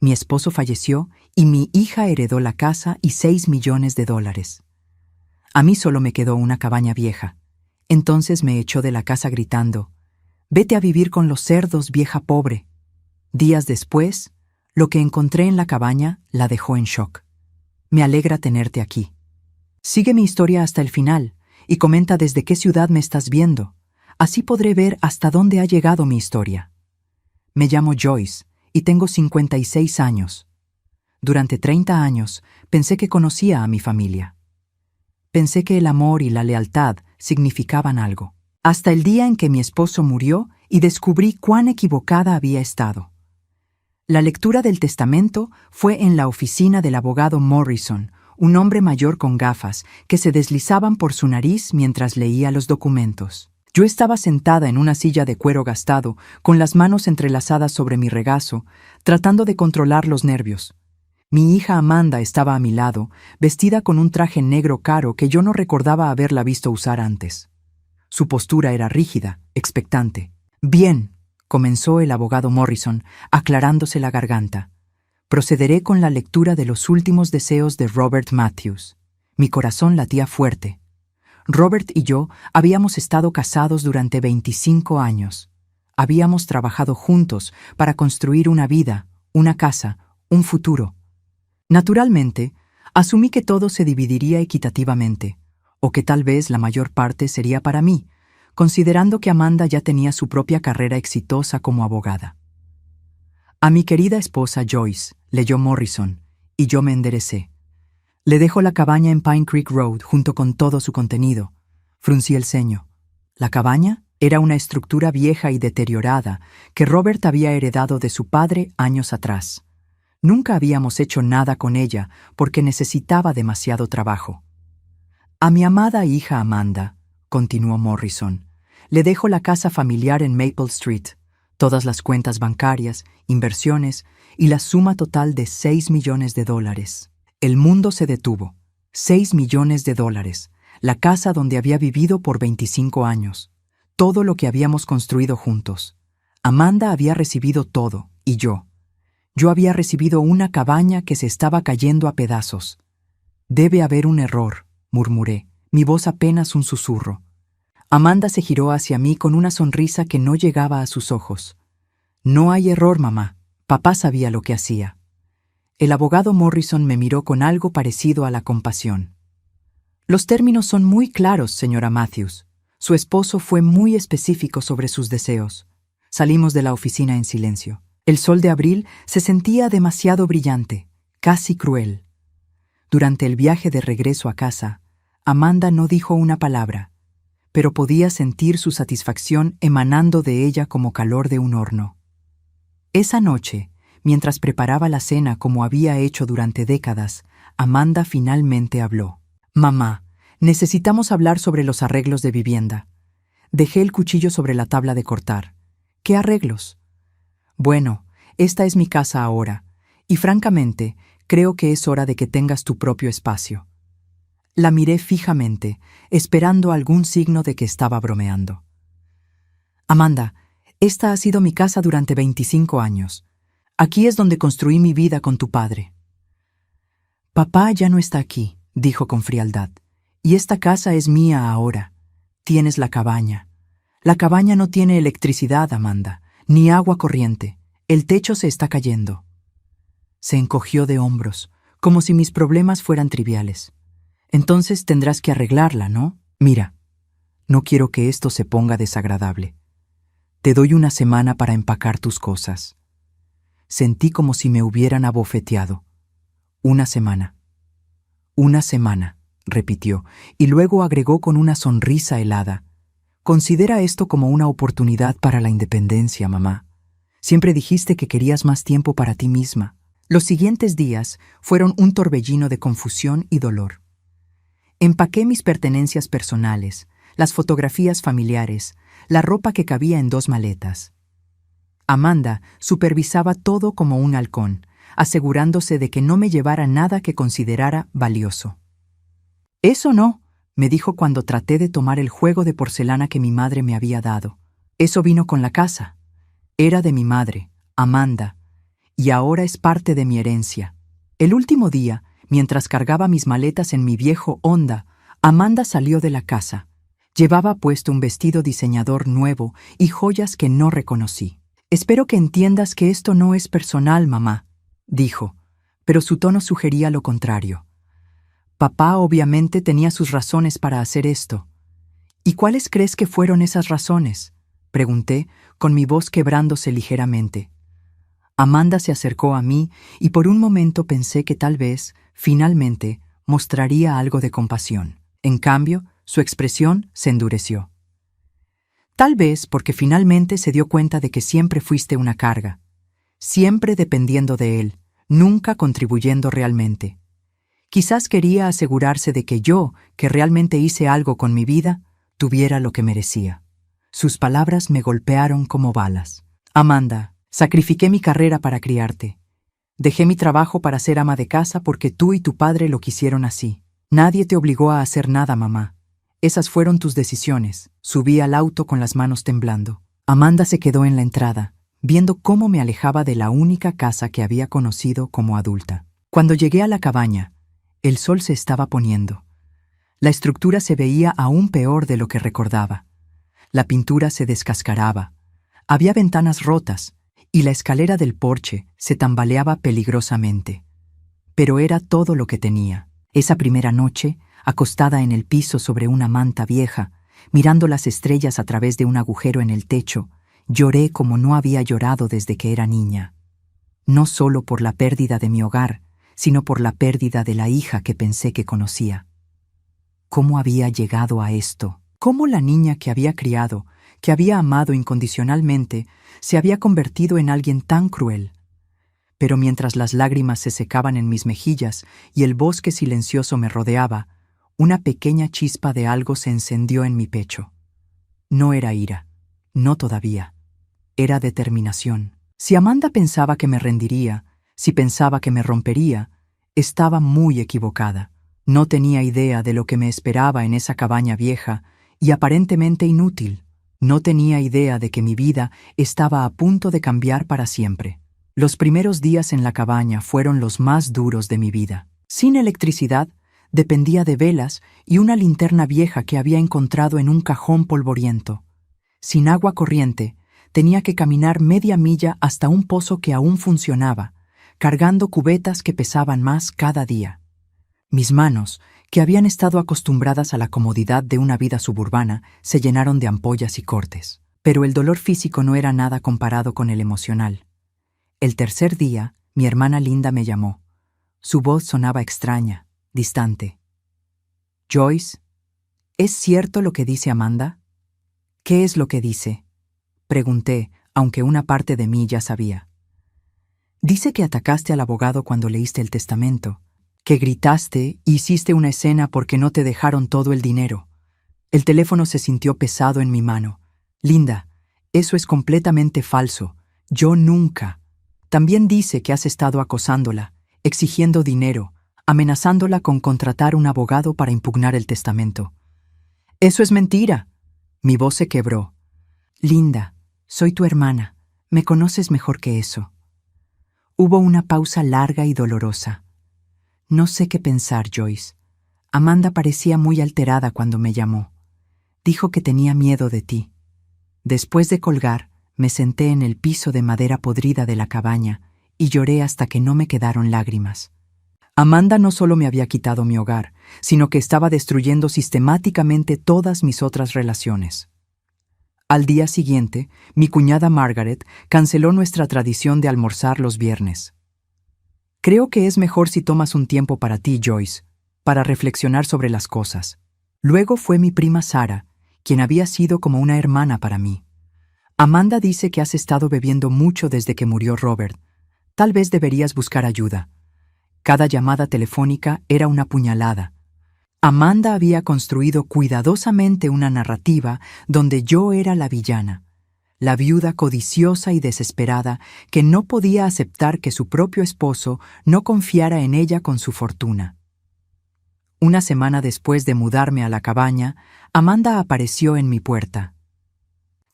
Mi esposo falleció y mi hija heredó la casa y $6 millones. A mí solo me quedó una cabaña vieja. Entonces me echó de la casa gritando: «Vete a vivir con los cerdos, vieja pobre». Días después, lo que encontré en la cabaña la dejó en shock. Me alegra tenerte aquí. Sigue mi historia hasta el final y comenta desde qué ciudad me estás viendo. Así podré ver hasta dónde ha llegado mi historia. Me llamo Joyce y tengo 56 años. Durante 30 años pensé que conocía a mi familia. Pensé que el amor y la lealtad significaban algo. Hasta el día en que mi esposo murió y descubrí cuán equivocada había estado. La lectura del testamento fue en la oficina del abogado Morrison, un hombre mayor con gafas que se deslizaban por su nariz mientras leía los documentos. Yo estaba sentada en una silla de cuero gastado, con las manos entrelazadas sobre mi regazo, tratando de controlar los nervios. Mi hija Amanda estaba a mi lado, vestida con un traje negro caro que yo no recordaba haberla visto usar antes. Su postura era rígida, expectante. «Bien», comenzó el abogado Morrison, aclarándose la garganta. «Procederé con la lectura de los últimos deseos de Robert Matthews». Mi corazón latía fuerte. Robert y yo habíamos estado casados durante 25 años. Habíamos trabajado juntos para construir una vida, una casa, un futuro. Naturalmente, asumí que todo se dividiría equitativamente, o que tal vez la mayor parte sería para mí, considerando que Amanda ya tenía su propia carrera exitosa como abogada. «A mi querida esposa Joyce», leyó Morrison, y yo me enderecé. «Le dejo la cabaña en Pine Creek Road junto con todo su contenido». Fruncí el ceño. ¿La cabaña? Era una estructura vieja y deteriorada que Robert había heredado de su padre años atrás. Nunca habíamos hecho nada con ella porque necesitaba demasiado trabajo. «A mi amada hija Amanda», continuó Morrison, «le dejo la casa familiar en Maple Street, todas las cuentas bancarias, inversiones y la suma total de $6 millones. El mundo se detuvo. $6 millones. La casa donde había vivido por 25 años. Todo lo que habíamos construido juntos. Amanda había recibido todo, y yo. Yo había recibido una cabaña que se estaba cayendo a pedazos. «Debe haber un error», murmuré, mi voz apenas un susurro. Amanda se giró hacia mí con una sonrisa que no llegaba a sus ojos. «No hay error, mamá. Papá sabía lo que hacía». El abogado Morrison me miró con algo parecido a la compasión. «Los términos son muy claros, señora Matthews. Su esposo fue muy específico sobre sus deseos». Salimos de la oficina en silencio. El sol de abril se sentía demasiado brillante, casi cruel. Durante el viaje de regreso a casa, Amanda no dijo una palabra, pero podía sentir su satisfacción emanando de ella como calor de un horno. Esa noche, mientras preparaba la cena como había hecho durante décadas, Amanda finalmente habló. «Mamá, necesitamos hablar sobre los arreglos de vivienda». Dejé el cuchillo sobre la tabla de cortar. «¿Qué arreglos?» «Bueno, esta es mi casa ahora, y francamente, creo que es hora de que tengas tu propio espacio». La miré fijamente, esperando algún signo de que estaba bromeando. «Amanda, esta ha sido mi casa durante 25 años. Aquí es donde construí mi vida con tu padre». «Papá ya no está aquí», dijo con frialdad, «y esta casa es mía ahora. Tienes la cabaña. La cabaña no tiene electricidad, Amanda, ni agua corriente. El techo se está cayendo». Se encogió de hombros, como si mis problemas fueran triviales. «Entonces tendrás que arreglarla, ¿no? Mira, no quiero que esto se ponga desagradable. Te doy una semana para empacar tus cosas». Sentí como si me hubieran abofeteado. «Una semana». «Una semana», repitió, y luego agregó con una sonrisa helada. «Considera esto como una oportunidad para la independencia, mamá. Siempre dijiste que querías más tiempo para ti misma». Los siguientes días fueron un torbellino de confusión y dolor. Empaqué mis pertenencias personales, las fotografías familiares, la ropa que cabía en 2 maletas. Amanda supervisaba todo como un halcón, asegurándose de que no me llevara nada que considerara valioso. «Eso no», me dijo cuando traté de tomar el juego de porcelana que mi madre me había dado. «Eso vino con la casa. Era de mi madre, Amanda, y ahora es parte de mi herencia. El último día, mientras cargaba mis maletas en mi viejo Honda, Amanda salió de la casa. Llevaba puesto un vestido diseñador nuevo y joyas que no reconocí. «Espero que entiendas que esto no es personal, mamá», dijo, pero su tono sugería lo contrario. Papá obviamente tenía sus razones para hacer esto. «¿Y cuáles crees que fueron esas razones?», pregunté, con mi voz quebrándose ligeramente. Amanda se acercó a mí y por un momento pensé que tal vez, finalmente, mostraría algo de compasión. En cambio, su expresión se endureció. Tal vez porque finalmente se dio cuenta de que siempre fuiste una carga, siempre dependiendo de él, nunca contribuyendo realmente. Quizás quería asegurarse de que yo, que realmente hice algo con mi vida, tuviera lo que merecía. Sus palabras me golpearon como balas. «Amanda, sacrifiqué mi carrera para criarte. Dejé mi trabajo para ser ama de casa porque tú y tu padre lo quisieron así. Nadie te obligó a hacer nada, mamá. Esas fueron tus decisiones». Subí al auto con las manos temblando. Amanda se quedó en la entrada, viendo cómo me alejaba de la única casa que había conocido como adulta. Cuando llegué a la cabaña, el sol se estaba poniendo. La estructura se veía aún peor de lo que recordaba. La pintura se descascaraba. Había ventanas rotas y la escalera del porche se tambaleaba peligrosamente. Pero era todo lo que tenía. Esa primera noche, acostada en el piso sobre una manta vieja, mirando las estrellas a través de un agujero en el techo, lloré como no había llorado desde que era niña. No solo por la pérdida de mi hogar, sino por la pérdida de la hija que pensé que conocía. ¿Cómo había llegado a esto? ¿Cómo la niña que había criado, que había amado incondicionalmente, se había convertido en alguien tan cruel? Pero mientras las lágrimas se secaban en mis mejillas y el bosque silencioso me rodeaba, una pequeña chispa de algo se encendió en mi pecho. No era ira, no todavía. Era determinación. Si Amanda pensaba que me rendiría, si pensaba que me rompería, estaba muy equivocada. No tenía idea de lo que me esperaba en esa cabaña vieja y aparentemente inútil. No tenía idea de que mi vida estaba a punto de cambiar para siempre. Los primeros días en la cabaña fueron los más duros de mi vida. Sin electricidad, dependía de velas y una linterna vieja que había encontrado en un cajón polvoriento. Sin agua corriente, tenía que caminar media milla hasta un pozo que aún funcionaba, cargando cubetas que pesaban más cada día. Mis manos, que habían estado acostumbradas a la comodidad de una vida suburbana, se llenaron de ampollas y cortes. Pero el dolor físico no era nada comparado con el emocional. El tercer día, mi hermana Linda me llamó. Su voz sonaba extraña, distante. «Joyce, ¿es cierto lo que dice Amanda?» «¿Qué es lo que dice?», pregunté, aunque una parte de mí ya sabía. «Dice que atacaste al abogado cuando leíste el testamento, que gritaste y hiciste una escena porque no te dejaron todo el dinero». El teléfono se sintió pesado en mi mano. «Linda, eso es completamente falso. Yo nunca». «También dice que has estado acosándola, exigiendo dinero, amenazándola con contratar un abogado para impugnar el testamento». «Eso es mentira». Mi voz se quebró. «Linda, soy tu hermana. Me conoces mejor que eso». Hubo una pausa larga y dolorosa. No sé qué pensar, Joyce. Amanda parecía muy alterada cuando me llamó. Dijo que tenía miedo de ti. Después de colgar, me senté en el piso de madera podrida de la cabaña y lloré hasta que no me quedaron lágrimas. Amanda no solo me había quitado mi hogar, sino que estaba destruyendo sistemáticamente todas mis otras relaciones. Al día siguiente, mi cuñada Margaret canceló nuestra tradición de almorzar los viernes. «Creo que es mejor si tomas un tiempo para ti, Joyce, para reflexionar sobre las cosas». Luego fue mi prima Sarah, quien había sido como una hermana para mí. «Amanda dice que has estado bebiendo mucho desde que murió Robert. Tal vez deberías buscar ayuda». Cada llamada telefónica era una puñalada. Amanda había construido cuidadosamente una narrativa donde yo era la villana, la viuda codiciosa y desesperada que no podía aceptar que su propio esposo no confiara en ella con su fortuna. Una semana después de mudarme a la cabaña, Amanda apareció en mi puerta.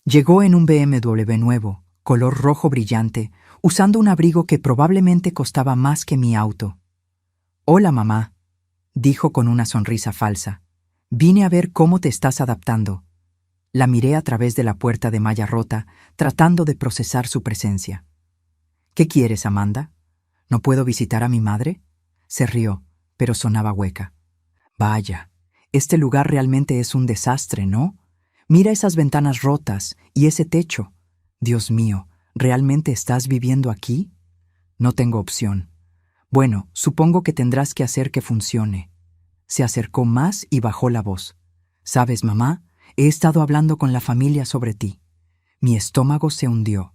Llegó en un BMW nuevo, color rojo brillante, usando un abrigo que probablemente costaba más que mi auto. «Hola, mamá», dijo con una sonrisa falsa. «Vine a ver cómo te estás adaptando». La miré a través de la puerta de malla rota, tratando de procesar su presencia. «¿Qué quieres, Amanda? ¿No puedo visitar a mi madre?» Se rió, pero sonaba hueca. «Vaya, este lugar realmente es un desastre, ¿no? Mira esas ventanas rotas y ese techo. Dios mío, ¿realmente estás viviendo aquí?» «No tengo opción». «Bueno, supongo que tendrás que hacer que funcione». Se acercó más y bajó la voz. «¿Sabes, mamá? He estado hablando con la familia sobre ti». Mi estómago se hundió.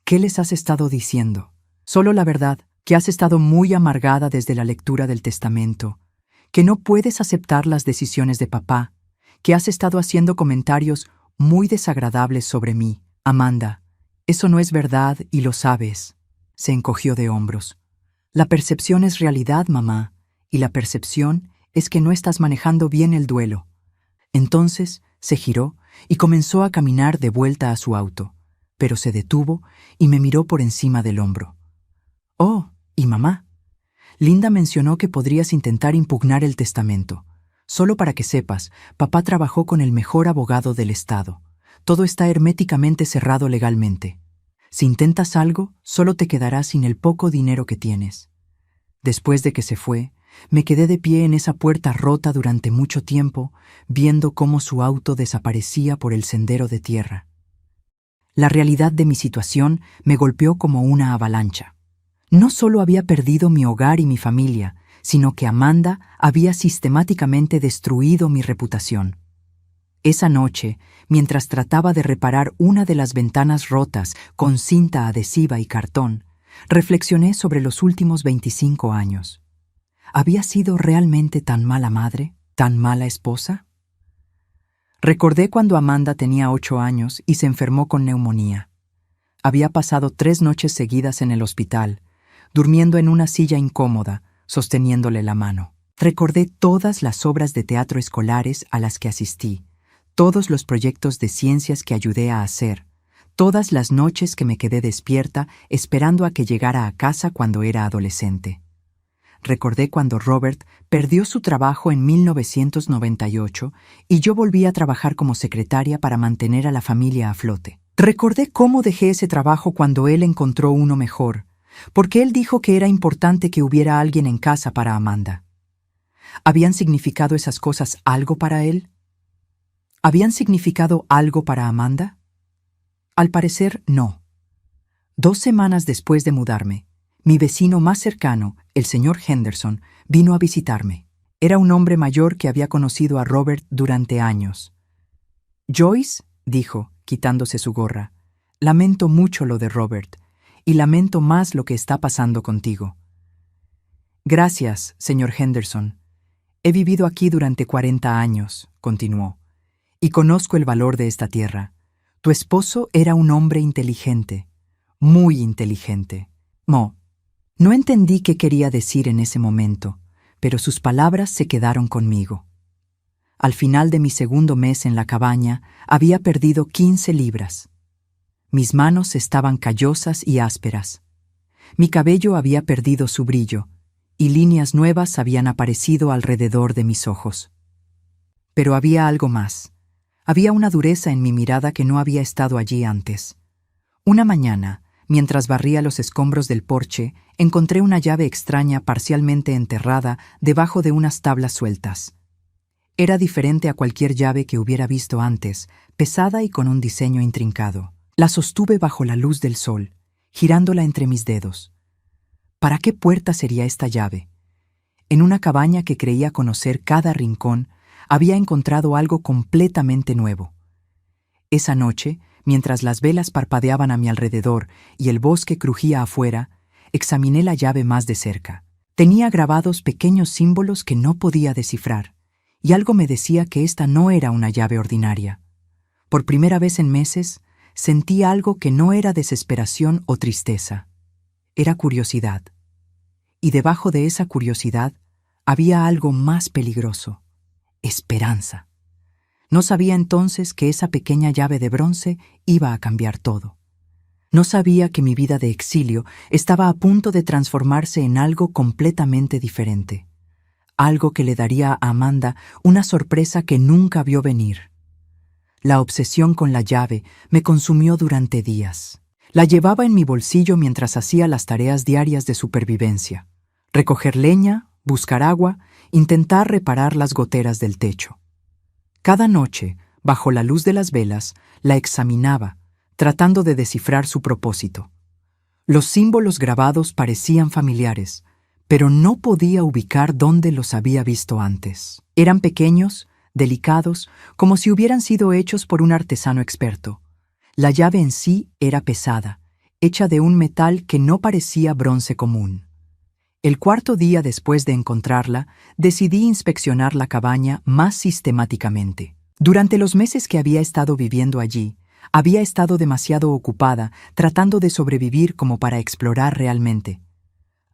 «¿Qué les has estado diciendo?» «Solo la verdad, que has estado muy amargada desde la lectura del testamento, que no puedes aceptar las decisiones de papá, que has estado haciendo comentarios muy desagradables sobre mí. Amanda, eso no es verdad y lo sabes». Se encogió de hombros. «La percepción es realidad, mamá, y la percepción es que no estás manejando bien el duelo». Entonces se giró y comenzó a caminar de vuelta a su auto, pero se detuvo y me miró por encima del hombro. «Oh, y mamá, Linda mencionó que podrías intentar impugnar el testamento. Solo para que sepas, papá trabajó con el mejor abogado del estado. Todo está herméticamente cerrado legalmente. Si intentas algo, solo te quedarás sin el poco dinero que tienes». Después de que se fue, me quedé de pie en esa puerta rota durante mucho tiempo, viendo cómo su auto desaparecía por el sendero de tierra. La realidad de mi situación me golpeó como una avalancha. No solo había perdido mi hogar y mi familia, sino que Amanda había sistemáticamente destruido mi reputación. Esa noche, mientras trataba de reparar una de las ventanas rotas con cinta adhesiva y cartón, reflexioné sobre los últimos 25 años. ¿Había sido realmente tan mala madre, tan mala esposa? Recordé cuando Amanda tenía 8 años y se enfermó con neumonía. Había pasado 3 noches seguidas en el hospital, durmiendo en una silla incómoda, sosteniéndole la mano. Recordé todas las obras de teatro escolares a las que asistí, todos los proyectos de ciencias que ayudé a hacer, todas las noches que me quedé despierta esperando a que llegara a casa cuando era adolescente. Recordé cuando Robert perdió su trabajo en 1998 y yo volví a trabajar como secretaria para mantener a la familia a flote. Recordé cómo dejé ese trabajo cuando él encontró uno mejor, porque él dijo que era importante que hubiera alguien en casa para Amanda. ¿Habían significado esas cosas algo para él? ¿Habían significado algo para Amanda? Al parecer, no. 2 semanas después de mudarme, mi vecino más cercano, el señor Henderson, vino a visitarme. Era un hombre mayor que había conocido a Robert durante años. «Joyce», dijo, quitándose su gorra, «lamento mucho lo de Robert, y lamento más lo que está pasando contigo». «Gracias, señor Henderson. He vivido aquí durante 40 años», continuó, «y conozco el valor de esta tierra. Tu esposo era un hombre inteligente, muy inteligente». No entendí qué quería decir en ese momento, pero sus palabras se quedaron conmigo. Al final de mi segundo mes en la cabaña, había perdido 15 libras. Mis manos estaban callosas y ásperas. Mi cabello había perdido su brillo, y líneas nuevas habían aparecido alrededor de mis ojos. Pero había algo más. Había una dureza en mi mirada que no había estado allí antes. Una mañana, mientras barría los escombros del porche, encontré una llave extraña parcialmente enterrada debajo de unas tablas sueltas. Era diferente a cualquier llave que hubiera visto antes, pesada y con un diseño intrincado. La sostuve bajo la luz del sol, girándola entre mis dedos. ¿Para qué puerta sería esta llave? En una cabaña que creía conocer cada rincón, había encontrado algo completamente nuevo. Esa noche, mientras las velas parpadeaban a mi alrededor y el bosque crujía afuera, examiné la llave más de cerca. Tenía grabados pequeños símbolos que no podía descifrar, y algo me decía que esta no era una llave ordinaria. Por primera vez en meses, sentí algo que no era desesperación o tristeza. Era curiosidad. Y debajo de esa curiosidad había algo más peligroso: esperanza. No sabía entonces que esa pequeña llave de bronce iba a cambiar todo. No sabía que mi vida de exilio estaba a punto de transformarse en algo completamente diferente. Algo que le daría a Amanda una sorpresa que nunca vio venir. La obsesión con la llave me consumió durante días. La llevaba en mi bolsillo mientras hacía las tareas diarias de supervivencia. Recoger leña, buscar agua, intentar reparar las goteras del techo. Cada noche, bajo la luz de las velas, la examinaba, tratando de descifrar su propósito. Los símbolos grabados parecían familiares, pero no podía ubicar dónde los había visto antes. Eran pequeños, delicados, como si hubieran sido hechos por un artesano experto. La llave en sí era pesada, hecha de un metal que no parecía bronce común. El cuarto día después de encontrarla, decidí inspeccionar la cabaña más sistemáticamente. Durante los meses que había estado viviendo allí, había estado demasiado ocupada tratando de sobrevivir como para explorar realmente.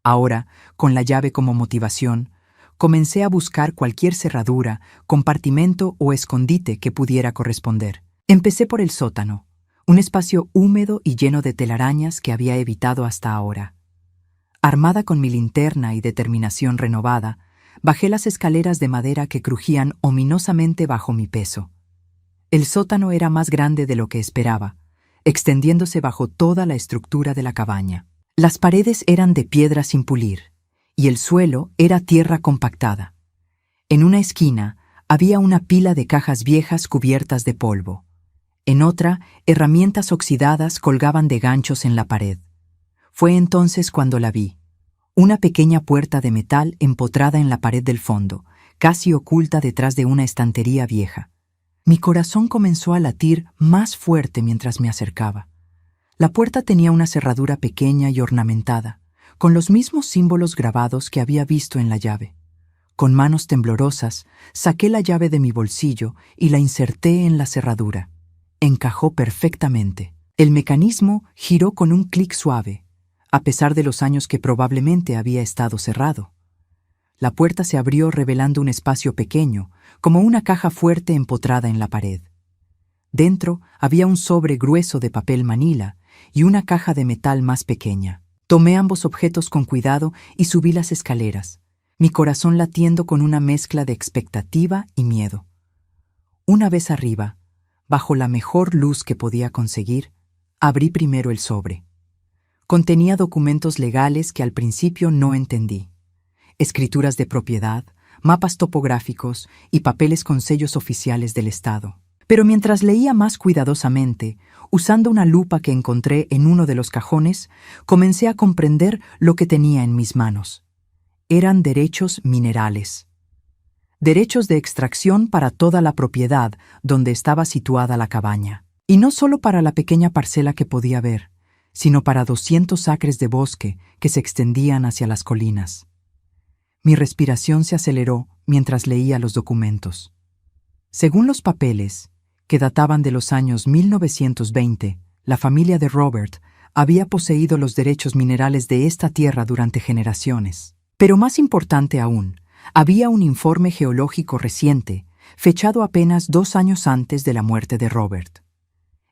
Ahora, con la llave como motivación, comencé a buscar cualquier cerradura, compartimento o escondite que pudiera corresponder. Empecé por el sótano, un espacio húmedo y lleno de telarañas que había evitado hasta ahora. Armada con mi linterna y determinación renovada, bajé las escaleras de madera que crujían ominosamente bajo mi peso. El sótano era más grande de lo que esperaba, extendiéndose bajo toda la estructura de la cabaña. Las paredes eran de piedra sin pulir, y el suelo era tierra compactada. En una esquina había una pila de cajas viejas cubiertas de polvo. En otra, herramientas oxidadas colgaban de ganchos en la pared. Fue entonces cuando la vi. Una pequeña puerta de metal empotrada en la pared del fondo, casi oculta detrás de una estantería vieja. Mi corazón comenzó a latir más fuerte mientras me acercaba. La puerta tenía una cerradura pequeña y ornamentada, con los mismos símbolos grabados que había visto en la llave. Con manos temblorosas, saqué la llave de mi bolsillo y la inserté en la cerradura. Encajó perfectamente. El mecanismo giró con un clic suave, a pesar de los años que probablemente había estado cerrado. La puerta se abrió revelando un espacio pequeño, como una caja fuerte empotrada en la pared. Dentro había un sobre grueso de papel manila y una caja de metal más pequeña. Tomé ambos objetos con cuidado y subí las escaleras, mi corazón latiendo con una mezcla de expectativa y miedo. Una vez arriba, bajo la mejor luz que podía conseguir, abrí primero el sobre. Contenía documentos legales que al principio no entendí. Escrituras de propiedad, mapas topográficos y papeles con sellos oficiales del Estado. Pero mientras leía más cuidadosamente, usando una lupa que encontré en uno de los cajones, comencé a comprender lo que tenía en mis manos. Eran derechos minerales. Derechos de extracción para toda la propiedad donde estaba situada la cabaña. Y no solo para la pequeña parcela que podía ver, sino para 200 acres de bosque que se extendían hacia las colinas. Mi respiración se aceleró mientras leía los documentos. Según los papeles, que databan de los años 1920, la familia de Robert había poseído los derechos minerales de esta tierra durante generaciones. Pero más importante aún, había un informe geológico reciente, fechado apenas 2 años antes de la muerte de Robert.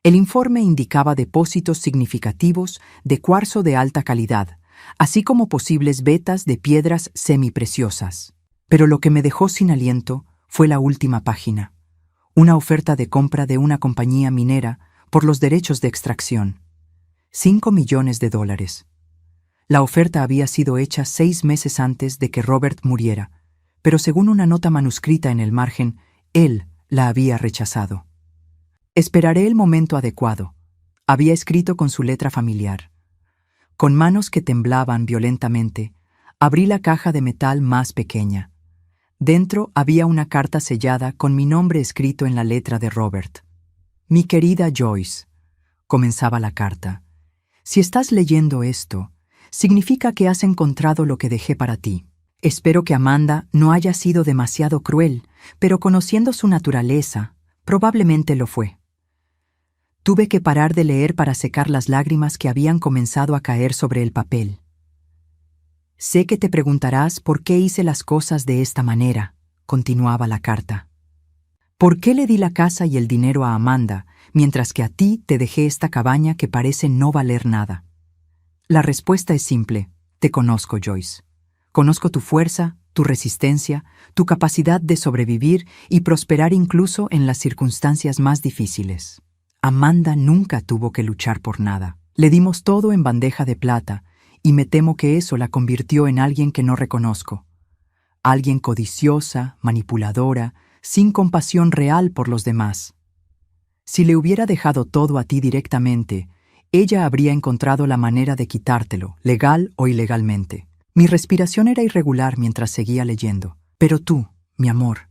El informe indicaba depósitos significativos de cuarzo de alta calidad, así como posibles vetas de piedras semipreciosas. Pero lo que me dejó sin aliento fue la última página, una oferta de compra de una compañía minera por los derechos de extracción. $5 millones. La oferta había sido hecha 6 meses antes de que Robert muriera, pero según una nota manuscrita en el margen, él la había rechazado. Esperaré el momento adecuado, había escrito con su letra familiar. Con manos que temblaban violentamente, abrí la caja de metal más pequeña. Dentro había una carta sellada con mi nombre escrito en la letra de Robert. Mi querida Joyce, comenzaba la carta, si estás leyendo esto, significa que has encontrado lo que dejé para ti. Espero que Amanda no haya sido demasiado cruel, pero conociendo su naturaleza, probablemente lo fue. Tuve que parar de leer para secar las lágrimas que habían comenzado a caer sobre el papel. Sé que te preguntarás por qué hice las cosas de esta manera, continuaba la carta. ¿Por qué le di la casa y el dinero a Amanda, mientras que a ti te dejé esta cabaña que parece no valer nada? La respuesta es simple. Te conozco, Joyce. Conozco tu fuerza, tu resistencia, tu capacidad de sobrevivir y prosperar incluso en las circunstancias más difíciles. Amanda nunca tuvo que luchar por nada. Le dimos todo en bandeja de plata, y me temo que eso la convirtió en alguien que no reconozco. Alguien codiciosa, manipuladora, sin compasión real por los demás. Si le hubiera dejado todo a ti directamente, ella habría encontrado la manera de quitártelo, legal o ilegalmente. Mi respiración era irregular mientras seguía leyendo. Pero tú, mi amor,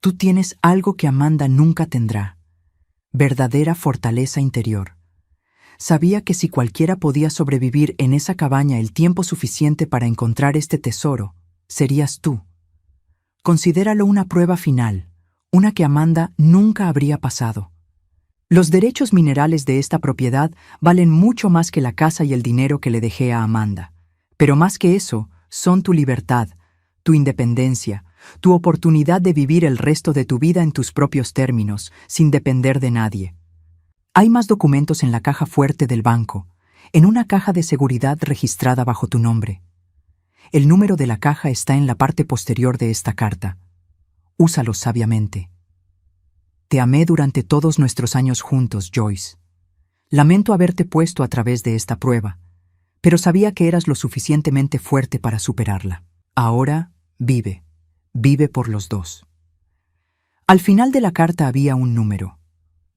tú tienes algo que Amanda nunca tendrá. Verdadera fortaleza interior. Sabía que si cualquiera podía sobrevivir en esa cabaña el tiempo suficiente para encontrar este tesoro, serías tú. Considéralo una prueba final, una que Amanda nunca habría pasado. Los derechos minerales de esta propiedad valen mucho más que la casa y el dinero que le dejé a Amanda. Pero más que eso, son tu libertad, tu independencia, tu oportunidad de vivir el resto de tu vida en tus propios términos, sin depender de nadie. Hay más documentos en la caja fuerte del banco, en una caja de seguridad registrada bajo tu nombre. El número de la caja está en la parte posterior de esta carta. Úsalo sabiamente. Te amé durante todos nuestros años juntos, Joyce. Lamento haberte puesto a través de esta prueba, pero sabía que eras lo suficientemente fuerte para superarla. Ahora, vive. Vive por los dos. Al final de la carta había un número.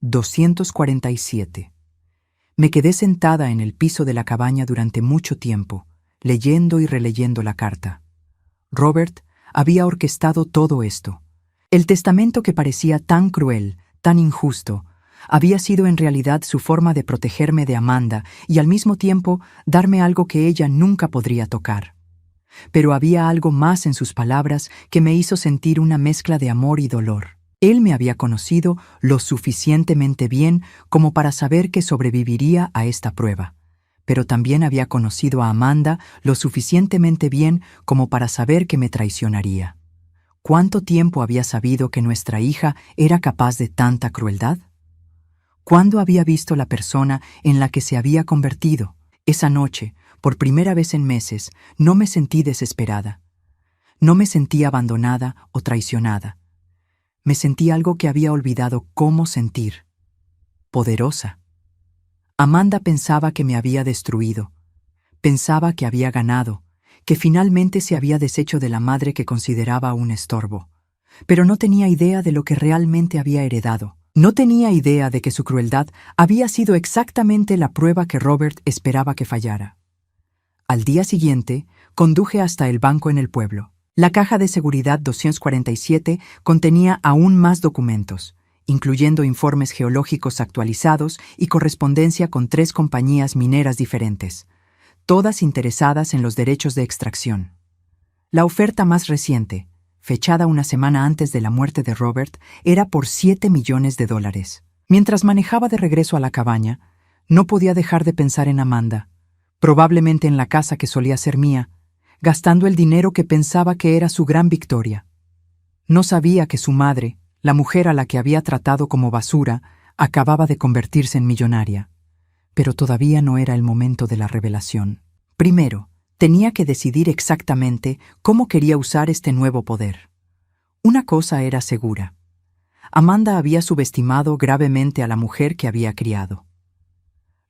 247. Me quedé sentada en el piso de la cabaña durante mucho tiempo, leyendo y releyendo la carta. Robert había orquestado todo esto. El testamento que parecía tan cruel, tan injusto, había sido en realidad su forma de protegerme de Amanda y al mismo tiempo darme algo que ella nunca podría tocar. Pero había algo más en sus palabras que me hizo sentir una mezcla de amor y dolor. Él me había conocido lo suficientemente bien como para saber que sobreviviría a esta prueba, pero también había conocido a Amanda lo suficientemente bien como para saber que me traicionaría. ¿Cuánto tiempo había sabido que nuestra hija era capaz de tanta crueldad? ¿Cuándo había visto la persona en la que se había convertido? Esa noche, por primera vez en meses, no me sentí desesperada. No me sentí abandonada o traicionada. Me sentí algo que había olvidado cómo sentir. Poderosa. Amanda pensaba que me había destruido. Pensaba que había ganado, que finalmente se había deshecho de la madre que consideraba un estorbo. Pero no tenía idea de lo que realmente había heredado. No tenía idea de que su crueldad había sido exactamente la prueba que Robert esperaba que fallara. Al día siguiente, conduje hasta el banco en el pueblo. La caja de seguridad 247 contenía aún más documentos, incluyendo informes geológicos actualizados y correspondencia con 3 compañías mineras diferentes, todas interesadas en los derechos de extracción. La oferta más reciente, fechada una semana antes de la muerte de Robert, era por $7 millones. Mientras manejaba de regreso a la cabaña, no podía dejar de pensar en Amanda, probablemente en la casa que solía ser mía, gastando el dinero que pensaba que era su gran victoria. No sabía que su madre, la mujer a la que había tratado como basura, acababa de convertirse en millonaria. Pero todavía no era el momento de la revelación. Primero, tenía que decidir exactamente cómo quería usar este nuevo poder. Una cosa era segura. Amanda había subestimado gravemente a la mujer que había criado.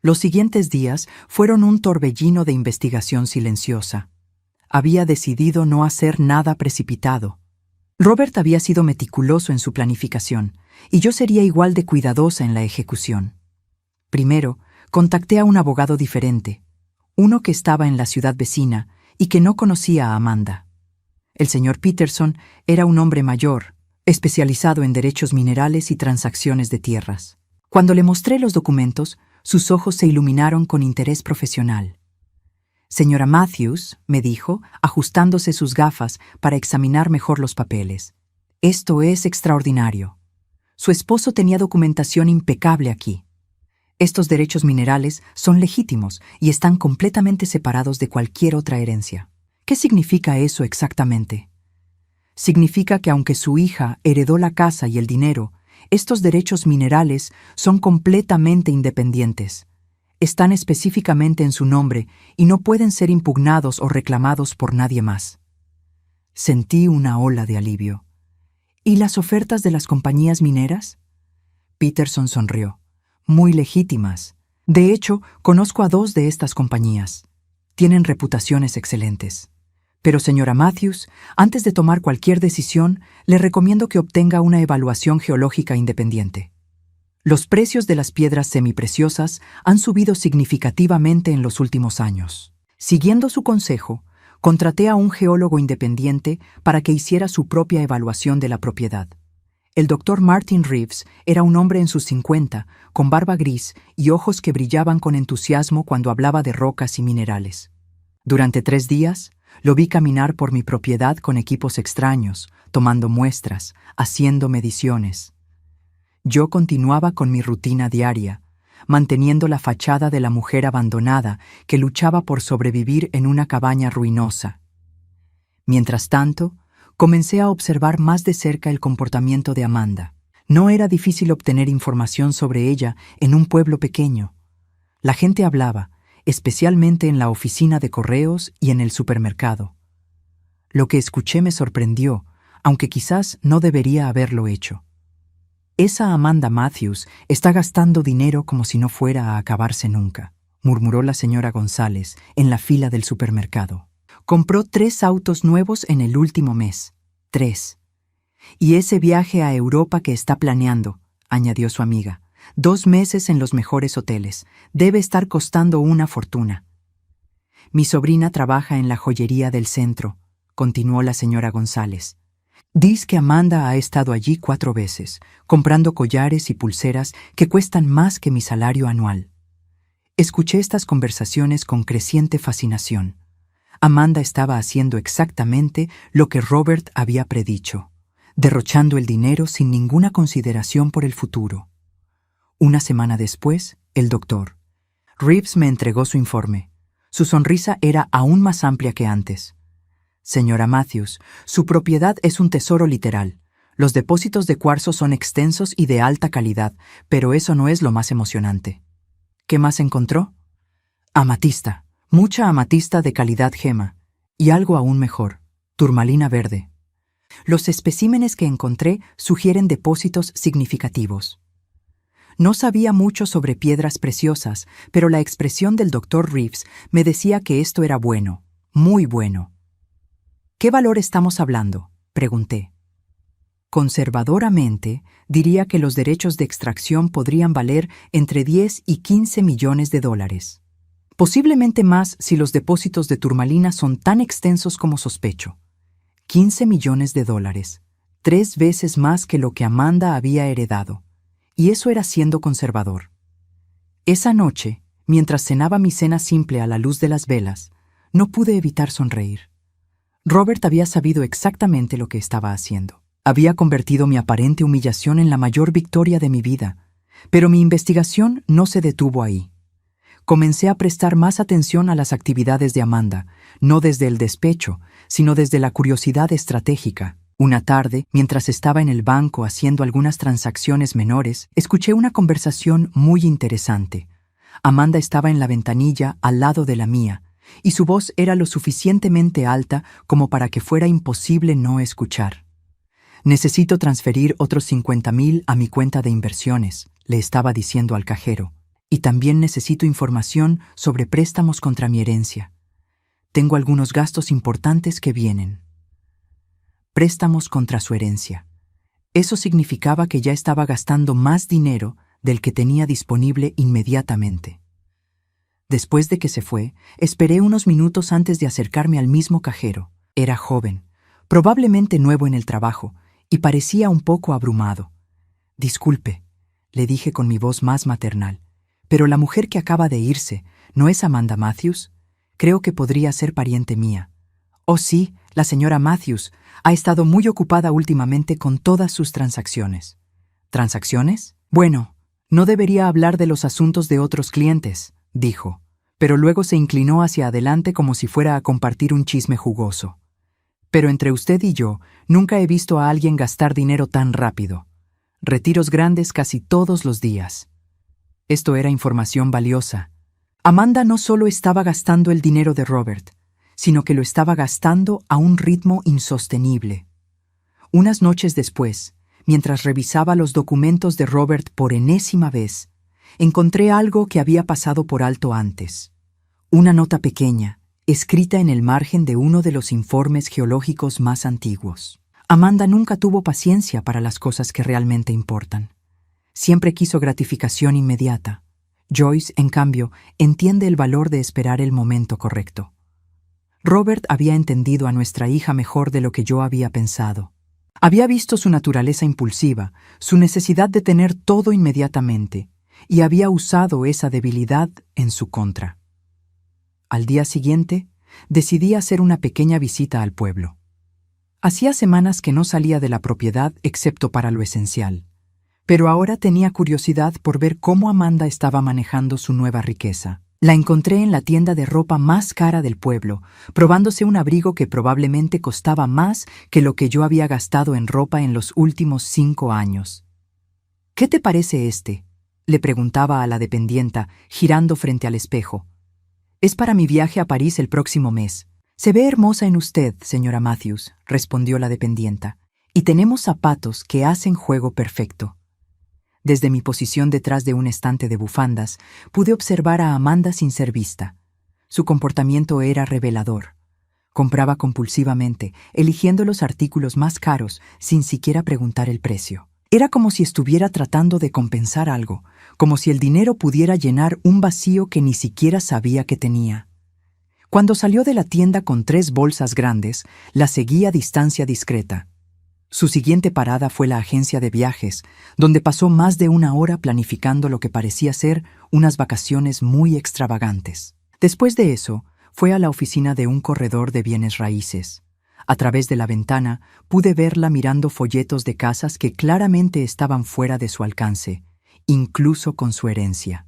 Los siguientes días fueron un torbellino de investigación silenciosa. Había decidido no hacer nada precipitado. Robert había sido meticuloso en su planificación, y yo sería igual de cuidadosa en la ejecución. Primero, contacté a un abogado diferente, uno que estaba en la ciudad vecina y que no conocía a Amanda. El señor Peterson era un hombre mayor, especializado en derechos minerales y transacciones de tierras. Cuando le mostré los documentos, sus ojos se iluminaron con interés profesional. «Señora Matthews», me dijo, ajustándose sus gafas para examinar mejor los papeles. «Esto es extraordinario. Su esposo tenía documentación impecable aquí. Estos derechos minerales son legítimos y están completamente separados de cualquier otra herencia». ¿Qué significa eso exactamente? Significa que aunque su hija heredó la casa y el dinero, Estos derechos minerales son completamente independientes. Están específicamente en su nombre y no pueden ser impugnados o reclamados por nadie más. Sentí una ola de alivio. ¿Y las ofertas de las compañías mineras? Peterson sonrió. Muy legítimas. De hecho, conozco a 2 de estas compañías. Tienen reputaciones excelentes. Pero, señora Matthews, antes de tomar cualquier decisión, le recomiendo que obtenga una evaluación geológica independiente. Los precios de las piedras semipreciosas han subido significativamente en los últimos años. Siguiendo su consejo, contraté a un geólogo independiente para que hiciera su propia evaluación de la propiedad. El doctor Martin Reeves era un hombre en sus 50, con barba gris y ojos que brillaban con entusiasmo cuando hablaba de rocas y minerales. Durante 3 días, lo vi caminar por mi propiedad con equipos extraños, tomando muestras, haciendo mediciones. Yo continuaba con mi rutina diaria, manteniendo la fachada de la mujer abandonada que luchaba por sobrevivir en una cabaña ruinosa. Mientras tanto, comencé a observar más de cerca el comportamiento de Amanda. No era difícil obtener información sobre ella en un pueblo pequeño. La gente hablaba, especialmente en la oficina de correos y en el supermercado. Lo que escuché me sorprendió, aunque quizás no debería haberlo hecho. Esa Amanda Matthews está gastando dinero como si no fuera a acabarse nunca, murmuró la señora González en la fila del supermercado. Compró 3 autos nuevos en el último mes. 3. Y ese viaje a Europa que está planeando, añadió su amiga. 2 meses en los mejores hoteles. Debe estar costando una fortuna. Mi sobrina trabaja en la joyería del centro, continuó la señora González. Dice que Amanda ha estado allí 4 veces, comprando collares y pulseras que cuestan más que mi salario anual. Escuché estas conversaciones con creciente fascinación. Amanda estaba haciendo exactamente lo que Robert había predicho, derrochando el dinero sin ninguna consideración por el futuro. Una semana después, el doctor Reeves me entregó su informe. Su sonrisa era aún más amplia que antes. Señora Matthews, su propiedad es un tesoro literal. Los depósitos de cuarzo son extensos y de alta calidad, pero eso no es lo más emocionante. ¿Qué más encontró? Amatista. Mucha amatista de calidad gema. Y algo aún mejor, turmalina verde. Los especímenes que encontré sugieren depósitos significativos. No sabía mucho sobre piedras preciosas, pero la expresión del Dr. Reeves me decía que esto era bueno, muy bueno. ¿Qué valor estamos hablando?, pregunté. Conservadoramente, diría que los derechos de extracción podrían valer entre 10 y 15 millones de dólares. Posiblemente más si los depósitos de turmalina son tan extensos como sospecho. 15 millones de dólares, 3 veces más que lo que Amanda había heredado. Y eso era siendo conservador. Esa noche, mientras cenaba mi cena simple a la luz de las velas, no pude evitar sonreír. Robert había sabido exactamente lo que estaba haciendo. Había convertido mi aparente humillación en la mayor victoria de mi vida, pero mi investigación no se detuvo ahí. Comencé a prestar más atención a las actividades de Amanda, no desde el despecho, sino desde la curiosidad estratégica. Una tarde, mientras estaba en el banco haciendo algunas transacciones menores, escuché una conversación muy interesante. Amanda estaba en la ventanilla al lado de la mía, y su voz era lo suficientemente alta como para que fuera imposible no escuchar. Necesito transferir otros 50,000 a mi cuenta de inversiones, le estaba diciendo al cajero. Y también necesito información sobre préstamos contra mi herencia. Tengo algunos gastos importantes que vienen. Préstamos contra su herencia. Eso significaba que ya estaba gastando más dinero del que tenía disponible inmediatamente. Después de que se fue, esperé unos minutos antes de acercarme al mismo cajero. Era joven, probablemente nuevo en el trabajo, y parecía un poco abrumado. Disculpe, le dije con mi voz más maternal, pero la mujer que acaba de irse, ¿no es Amanda Matthews? Creo que podría ser pariente mía. Oh sí, la señora Matthews ha estado muy ocupada últimamente con todas sus transacciones. ¿Transacciones? Bueno, no debería hablar de los asuntos de otros clientes, dijo, pero luego se inclinó hacia adelante como si fuera a compartir un chisme jugoso. Pero entre usted y yo, nunca he visto a alguien gastar dinero tan rápido. Retiros grandes casi todos los días. Esto era información valiosa. Amanda no solo estaba gastando el dinero de Robert, sino que lo estaba gastando a un ritmo insostenible. Unas noches después, mientras revisaba los documentos de Robert por enésima vez, encontré algo que había pasado por alto antes. Una nota pequeña, escrita en el margen de uno de los informes geológicos más antiguos. Amanda nunca tuvo paciencia para las cosas que realmente importan. Siempre quiso gratificación inmediata. Joyce, en cambio, entiende el valor de esperar el momento correcto. Robert había entendido a nuestra hija mejor de lo que yo había pensado. Había visto su naturaleza impulsiva, su necesidad de tener todo inmediatamente, y había usado esa debilidad en su contra. Al día siguiente, decidí hacer una pequeña visita al pueblo. Hacía semanas que no salía de la propiedad excepto para lo esencial, pero ahora tenía curiosidad por ver cómo Amanda estaba manejando su nueva riqueza. La encontré en la tienda de ropa más cara del pueblo, probándose un abrigo que probablemente costaba más que lo que yo había gastado en ropa en los últimos 5 años. «¿Qué te parece este?», le preguntaba a la dependienta, girando frente al espejo. «Es para mi viaje a París el próximo mes». «Se ve hermosa en usted, señora Matthews», respondió la dependienta, «y tenemos zapatos que hacen juego perfecto». Desde mi posición detrás de un estante de bufandas, pude observar a Amanda sin ser vista. Su comportamiento era revelador. Compraba compulsivamente, eligiendo los artículos más caros sin siquiera preguntar el precio. Era como si estuviera tratando de compensar algo, como si el dinero pudiera llenar un vacío que ni siquiera sabía que tenía. Cuando salió de la tienda con 3 bolsas grandes, la seguí a distancia discreta. Su siguiente parada fue la agencia de viajes, donde pasó más de 1 hora planificando lo que parecía ser unas vacaciones muy extravagantes. Después de eso, fue a la oficina de un corredor de bienes raíces. A través de la ventana, pude verla mirando folletos de casas que claramente estaban fuera de su alcance, incluso con su herencia.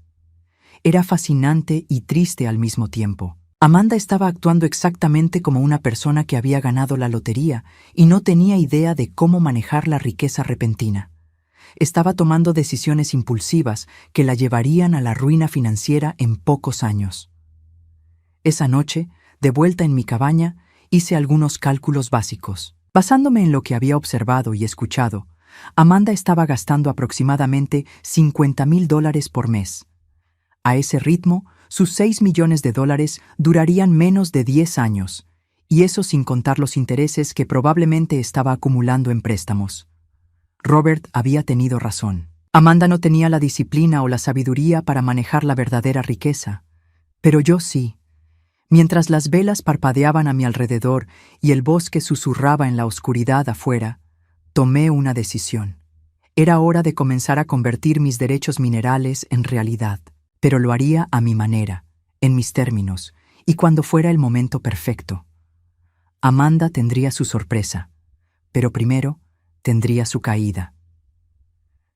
Era fascinante y triste al mismo tiempo. Amanda estaba actuando exactamente como una persona que había ganado la lotería y no tenía idea de cómo manejar la riqueza repentina. Estaba tomando decisiones impulsivas que la llevarían a la ruina financiera en pocos años. Esa noche, de vuelta en mi cabaña, hice algunos cálculos básicos. Basándome en lo que había observado y escuchado, Amanda estaba gastando aproximadamente $50,000 por mes. A ese ritmo, sus $6 millones durarían menos de 10 años, y eso sin contar los intereses que probablemente estaba acumulando en préstamos. Robert había tenido razón. Amanda no tenía la disciplina o la sabiduría para manejar la verdadera riqueza, pero yo sí. Mientras las velas parpadeaban a mi alrededor y el bosque susurraba en la oscuridad afuera, tomé una decisión. Era hora de comenzar a convertir mis derechos minerales en realidad. Pero lo haría a mi manera, en mis términos, y cuando fuera el momento perfecto. Amanda tendría su sorpresa, pero primero tendría su caída.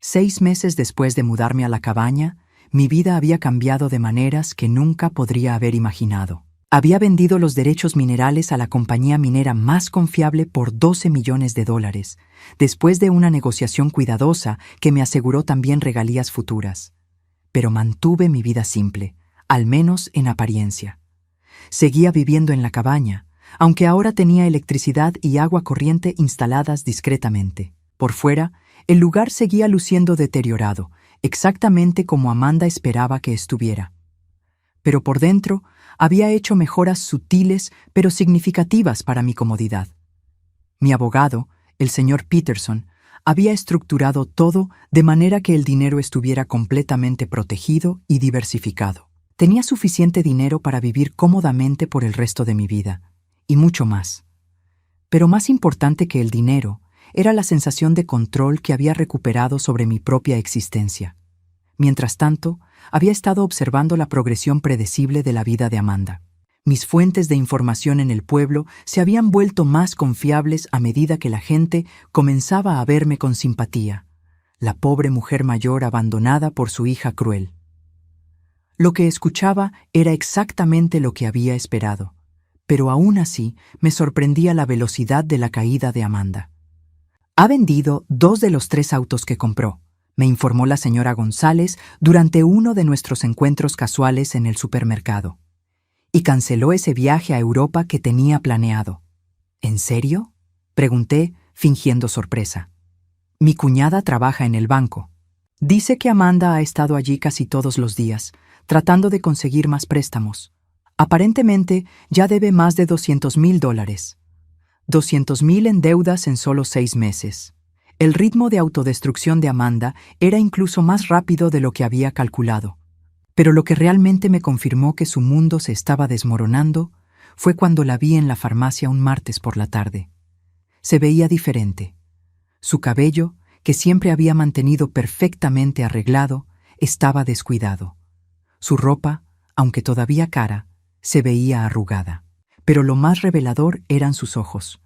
6 meses después de mudarme a la cabaña, mi vida había cambiado de maneras que nunca podría haber imaginado. Había vendido los derechos minerales a la compañía minera más confiable por $12 millones, después de una negociación cuidadosa que me aseguró también regalías futuras. Pero mantuve mi vida simple, al menos en apariencia. Seguía viviendo en la cabaña, aunque ahora tenía electricidad y agua corriente instaladas discretamente. Por fuera, el lugar seguía luciendo deteriorado, exactamente como Amanda esperaba que estuviera. Pero por dentro, había hecho mejoras sutiles pero significativas para mi comodidad. Mi abogado, el señor Peterson, había estructurado todo de manera que el dinero estuviera completamente protegido y diversificado. Tenía suficiente dinero para vivir cómodamente por el resto de mi vida, y mucho más. Pero más importante que el dinero era la sensación de control que había recuperado sobre mi propia existencia. Mientras tanto, había estado observando la progresión predecible de la vida de Amanda. Mis fuentes de información en el pueblo se habían vuelto más confiables a medida que la gente comenzaba a verme con simpatía, la pobre mujer mayor abandonada por su hija cruel. Lo que escuchaba era exactamente lo que había esperado, pero aún así me sorprendía la velocidad de la caída de Amanda. Ha vendido 2 de los 3 autos que compró, me informó la señora González durante uno de nuestros encuentros casuales en el supermercado. Y canceló ese viaje a Europa que tenía planeado. ¿En serio?, pregunté, fingiendo sorpresa. Mi cuñada trabaja en el banco. Dice que Amanda ha estado allí casi todos los días, tratando de conseguir más préstamos. Aparentemente, ya debe más de $200,000. 200,000 en deudas en solo 6 meses. El ritmo de autodestrucción de Amanda era incluso más rápido de lo que había calculado. Pero lo que realmente me confirmó que su mundo se estaba desmoronando fue cuando la vi en la farmacia un martes por la tarde. Se veía diferente. Su cabello, que siempre había mantenido perfectamente arreglado, estaba descuidado. Su ropa, aunque todavía cara, se veía arrugada. Pero lo más revelador eran sus ojos.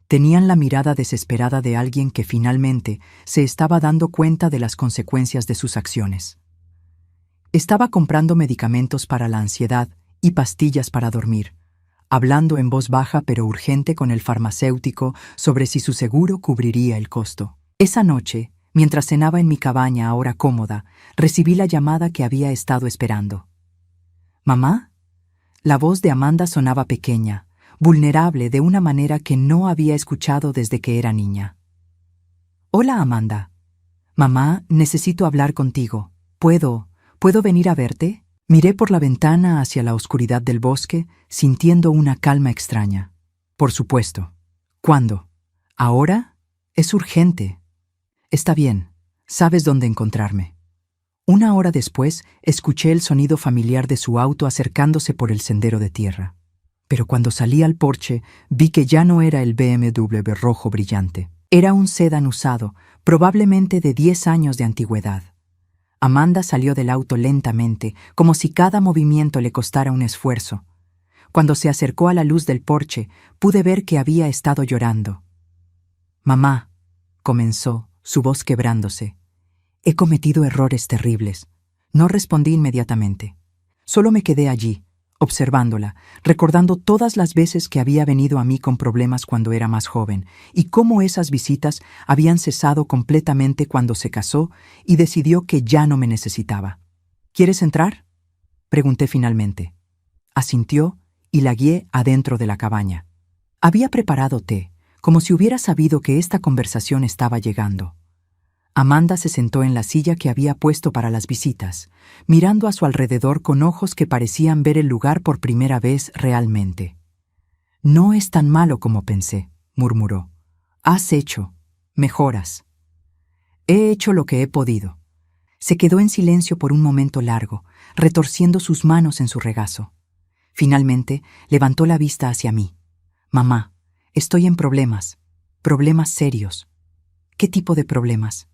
Tenían la mirada desesperada de alguien que finalmente se estaba dando cuenta de las consecuencias de sus acciones. Estaba comprando medicamentos para la ansiedad y pastillas para dormir, hablando en voz baja pero urgente con el farmacéutico sobre si su seguro cubriría el costo. Esa noche, mientras cenaba en mi cabaña ahora cómoda, recibí la llamada que había estado esperando. ¿Mamá? La voz de Amanda sonaba pequeña, vulnerable de una manera que no había escuchado desde que era niña. Hola, Amanda. Mamá, necesito hablar contigo. ¿Puedo venir a verte? Miré por la ventana hacia la oscuridad del bosque, sintiendo una calma extraña. Por supuesto. ¿Cuándo? ¿Ahora? Es urgente. Está bien. Sabes dónde encontrarme. 1 hora después, escuché el sonido familiar de su auto acercándose por el sendero de tierra. Pero cuando salí al porche, vi que ya no era el BMW rojo brillante. Era un sedán usado, probablemente de 10 años de antigüedad. Amanda salió del auto lentamente, como si cada movimiento le costara un esfuerzo. Cuando se acercó a la luz del porche, pude ver que había estado llorando. «Mamá», comenzó, su voz quebrándose. «He cometido errores terribles». No respondí inmediatamente. Solo me quedé allí, observándola, recordando todas las veces que había venido a mí con problemas cuando era más joven, y cómo esas visitas habían cesado completamente cuando se casó y decidió que ya no me necesitaba. «¿Quieres entrar?», pregunté finalmente. Asintió y la guié adentro de la cabaña. Había preparado té, como si hubiera sabido que esta conversación estaba llegando. Amanda se sentó en la silla que había puesto para las visitas, mirando a su alrededor con ojos que parecían ver el lugar por primera vez realmente. «No es tan malo como pensé», murmuró. «Has hecho mejoras». «He hecho lo que he podido». Se quedó en silencio por un momento largo, retorciendo sus manos en su regazo. Finalmente, levantó la vista hacia mí. «Mamá, estoy en problemas serios». «¿Qué tipo de problemas?»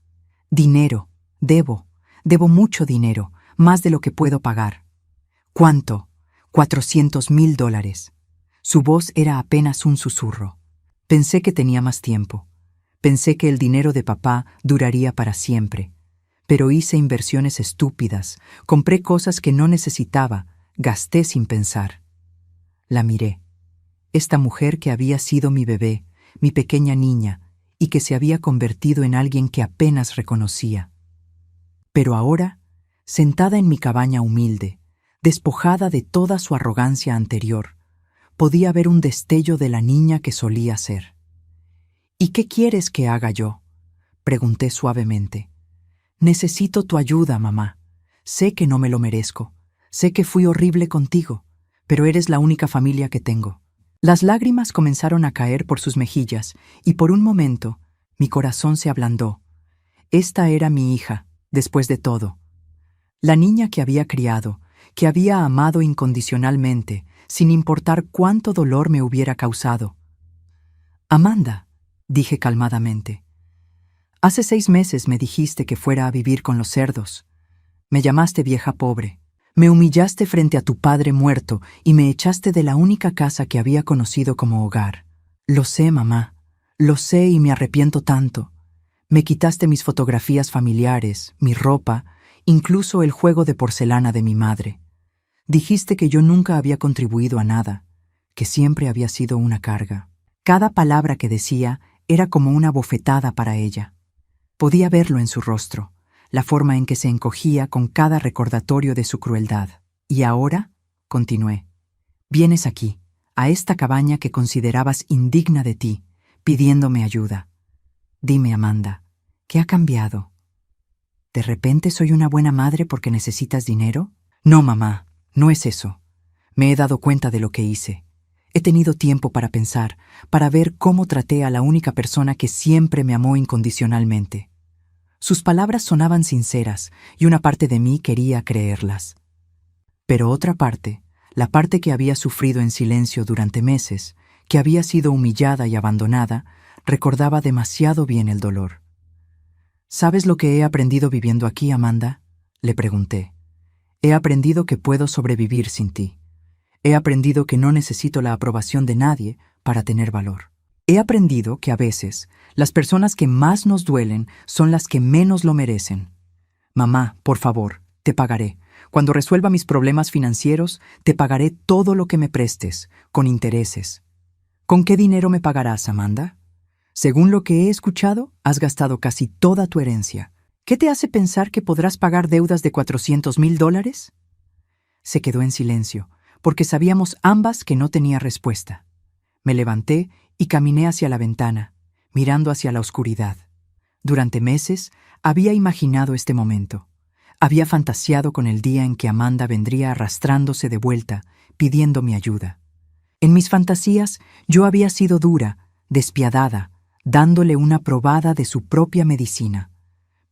«Dinero. Debo mucho dinero, más de lo que puedo pagar». «¿Cuánto?» $400,000. Su voz era apenas un susurro. Pensé que tenía más tiempo. Pensé que el dinero de papá duraría para siempre. Pero hice inversiones estúpidas, compré cosas que no necesitaba, gasté sin pensar. La miré. Esta mujer que había sido mi bebé, mi pequeña niña, y que se había convertido en alguien que apenas reconocía. Pero ahora, sentada en mi cabaña humilde, despojada de toda su arrogancia anterior, podía ver un destello de la niña que solía ser. «¿Y qué quieres que haga yo?», pregunté suavemente. «Necesito tu ayuda, mamá. Sé que no me lo merezco. Sé que fui horrible contigo, pero eres la única familia que tengo». Las lágrimas comenzaron a caer por sus mejillas y por un momento mi corazón se ablandó. Esta era mi hija, después de todo. La niña que había criado, que había amado incondicionalmente, sin importar cuánto dolor me hubiera causado. «Amanda», dije calmadamente, «hace 6 meses me dijiste que fuera a vivir con los cerdos. Me llamaste vieja pobre. Me humillaste frente a tu padre muerto y me echaste de la única casa que había conocido como hogar. Lo sé, mamá. Lo sé y me arrepiento tanto. Me quitaste mis fotografías familiares, mi ropa, incluso el juego de porcelana de mi madre. Dijiste que yo nunca había contribuido a nada, que siempre había sido una carga». Cada palabra que decía era como una bofetada para ella. Podía verlo en su rostro, la forma en que se encogía con cada recordatorio de su crueldad. Y ahora, continué, vienes aquí, a esta cabaña que considerabas indigna de ti, pidiéndome ayuda. Dime, Amanda, ¿qué ha cambiado? ¿De repente soy una buena madre porque necesitas dinero? No, mamá, no es eso. Me he dado cuenta de lo que hice. He tenido tiempo para pensar, para ver cómo traté a la única persona que siempre me amó incondicionalmente. Sus palabras sonaban sinceras y una parte de mí quería creerlas. Pero otra parte, la parte que había sufrido en silencio durante meses, que había sido humillada y abandonada, recordaba demasiado bien el dolor. ¿Sabes lo que he aprendido viviendo aquí, Amanda?, le pregunté. He aprendido que puedo sobrevivir sin ti. He aprendido que no necesito la aprobación de nadie para tener valor. He aprendido que a veces las personas que más nos duelen son las que menos lo merecen. Mamá, por favor, te pagaré. Cuando resuelva mis problemas financieros, te pagaré todo lo que me prestes, con intereses. ¿Con qué dinero me pagarás, Amanda? Según lo que he escuchado, has gastado casi toda tu herencia. ¿Qué te hace pensar que podrás pagar deudas de $400,000? Se quedó en silencio, porque sabíamos ambas que no tenía respuesta. Me levanté y caminé hacia la ventana, mirando hacia la oscuridad. Durante meses había imaginado este momento. Había fantaseado con el día en que Amanda vendría arrastrándose de vuelta, pidiendo mi ayuda. En mis fantasías yo había sido dura, despiadada, dándole una probada de su propia medicina.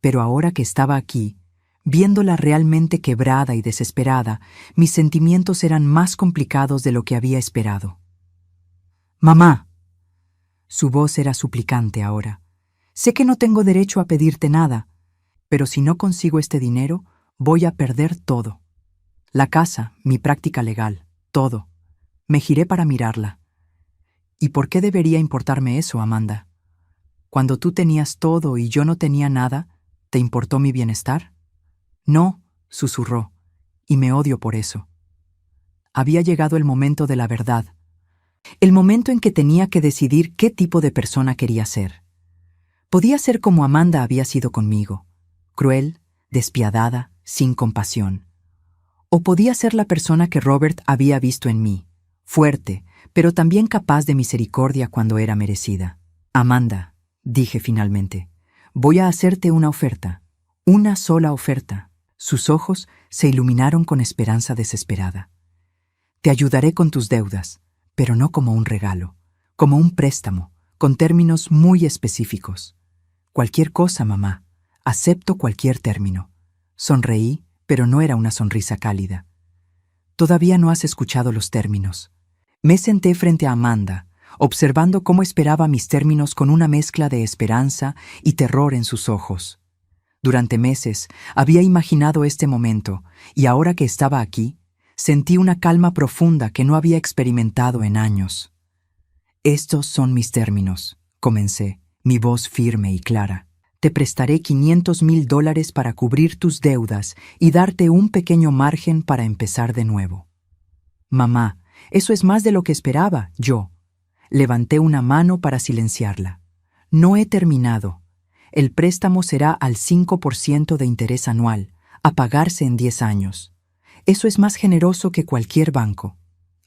Pero ahora que estaba aquí, viéndola realmente quebrada y desesperada, mis sentimientos eran más complicados de lo que había esperado. «Mamá». Su voz era suplicante ahora. «Sé que no tengo derecho a pedirte nada, pero si no consigo este dinero, voy a perder todo. La casa, mi práctica legal, todo. Me giré para mirarla. ¿Y por qué debería importarme eso, Amanda? Cuando tú tenías todo y yo no tenía nada, ¿te importó mi bienestar? No, susurró, y me odio por eso. Había llegado el momento de la verdad, el momento en que tenía que decidir qué tipo de persona quería ser. Podía ser como Amanda había sido conmigo, cruel, despiadada, sin compasión. O podía ser la persona que Robert había visto en mí, fuerte, pero también capaz de misericordia cuando era merecida. Amanda, dije finalmente, voy a hacerte una oferta, una sola oferta. Sus ojos se iluminaron con esperanza desesperada. Te ayudaré con tus deudas, pero no como un regalo, como un préstamo, con términos muy específicos. Cualquier cosa, mamá. Acepto cualquier término. Sonreí, pero no era una sonrisa cálida. Todavía no has escuchado los términos. Me senté frente a Amanda, observando cómo esperaba mis términos con una mezcla de esperanza y terror en sus ojos. Durante meses había imaginado este momento, y ahora que estaba aquí, sentí una calma profunda que no había experimentado en años. Estos son mis términos, comencé, mi voz firme y clara. Te prestaré $500,000 para cubrir tus deudas y darte un pequeño margen para empezar de nuevo. Mamá, eso es más de lo que esperaba, yo. Levanté una mano para silenciarla. No he terminado. El préstamo será al 5% de interés anual, a pagarse en 10 años. Eso es más generoso que cualquier banco.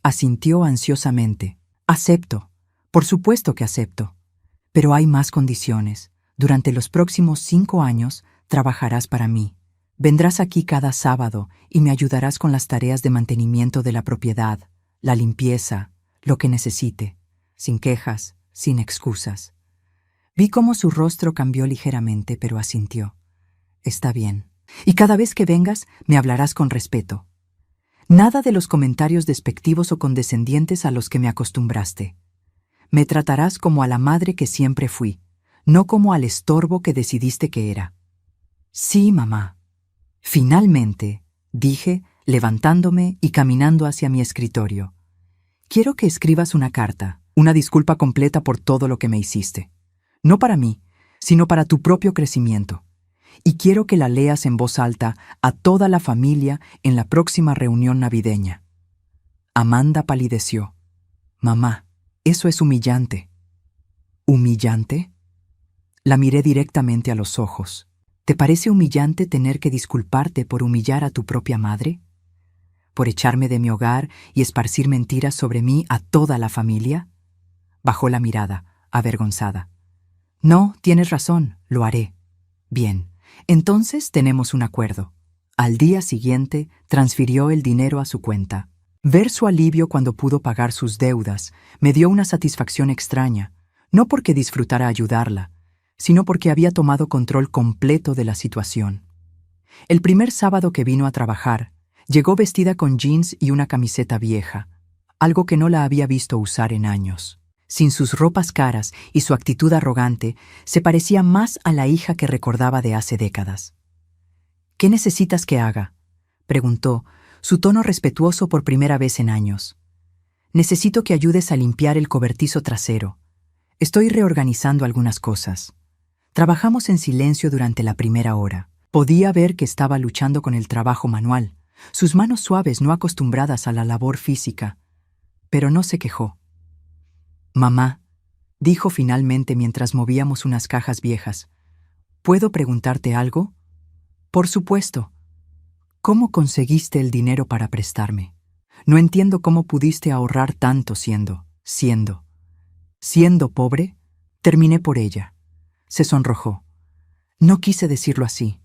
Asintió ansiosamente. Acepto. Por supuesto que acepto. Pero hay más condiciones. Durante los próximos 5 años trabajarás para mí. Vendrás aquí cada sábado y me ayudarás con las tareas de mantenimiento de la propiedad, la limpieza, lo que necesite, sin quejas, sin excusas. Vi cómo su rostro cambió ligeramente, pero asintió. Está bien. Y cada vez que vengas, me hablarás con respeto. Nada de los comentarios despectivos o condescendientes a los que me acostumbraste. Me tratarás como a la madre que siempre fui, no como al estorbo que decidiste que era. Sí, mamá. Finalmente, dije, levantándome y caminando hacia mi escritorio. Quiero que escribas una carta, una disculpa completa por todo lo que me hiciste. No para mí, sino para tu propio crecimiento. Y quiero que la leas en voz alta a toda la familia en la próxima reunión navideña. Amanda palideció. Mamá, eso es humillante. ¿Humillante? La miré directamente a los ojos. ¿Te parece humillante tener que disculparte por humillar a tu propia madre? ¿Por echarme de mi hogar y esparcir mentiras sobre mí a toda la familia? Bajó la mirada, avergonzada. No, tienes razón, lo haré. Bien, entonces tenemos un acuerdo. Al día siguiente, transfirió el dinero a su cuenta. Ver su alivio cuando pudo pagar sus deudas me dio una satisfacción extraña, no porque disfrutara ayudarla, sino porque había tomado control completo de la situación. El primer sábado que vino a trabajar, llegó vestida con jeans y una camiseta vieja, algo que no la había visto usar en años. Sin sus ropas caras y su actitud arrogante, se parecía más a la hija que recordaba de hace décadas. ¿Qué necesitas que haga?, preguntó, su tono respetuoso por primera vez en años. Necesito que ayudes a limpiar el cobertizo trasero. Estoy reorganizando algunas cosas. Trabajamos en silencio durante la primera hora. Podía ver que estaba luchando con el trabajo manual, sus manos suaves no acostumbradas a la labor física, pero no se quejó. Mamá, dijo finalmente mientras movíamos unas cajas viejas, ¿puedo preguntarte algo? Por supuesto. ¿Cómo conseguiste el dinero para prestarme? No entiendo cómo pudiste ahorrar tanto siendo pobre. Terminé por ella. Se sonrojó. No quise decirlo así.